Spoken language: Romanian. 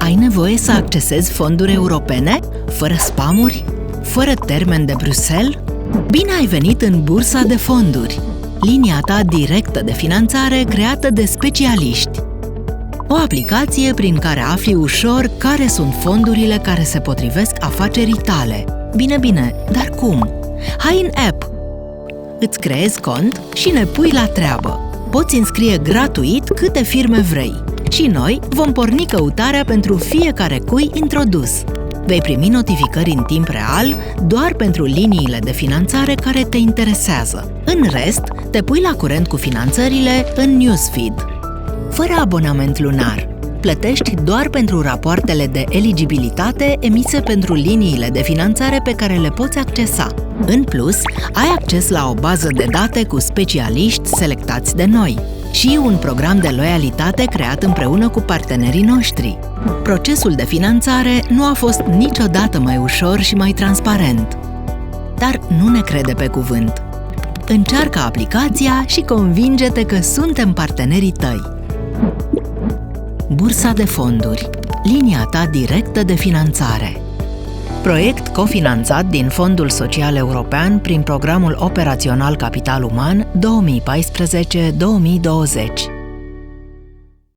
Ai nevoie să accesezi fonduri europene? Fără spamuri? Fără termen de Bruxelles? Bine ai venit în Bursa de Fonduri, linia ta directă de finanțare creată de specialiști. O aplicație prin care afli ușor care sunt fondurile care se potrivesc afacerii tale. Bine, dar cum? Hai în app! Îți creezi cont și ne pui la treabă. Poți înscrie gratuit câte firme vrei și noi vom porni căutarea pentru fiecare cui introdus. Vei primi notificări în timp real doar pentru liniile de finanțare care te interesează. În rest, te pui la curent cu finanțările în newsfeed. Fără abonament lunar. Plătești doar pentru rapoartele de eligibilitate emise pentru liniile de finanțare pe care le poți accesa. În plus, ai acces la o bază de date cu specialiști selectați de noi și un program de loialitate creat împreună cu partenerii noștri. Procesul de finanțare nu a fost niciodată mai ușor și mai transparent. Dar nu ne crede pe cuvânt. Încearcă aplicația și convinge-te că suntem partenerii tăi. Bursa de Fonduri, linia ta directă de finanțare. Proiect cofinanțat din Fondul Social European prin Programul Operațional Capital Uman 2014-2020.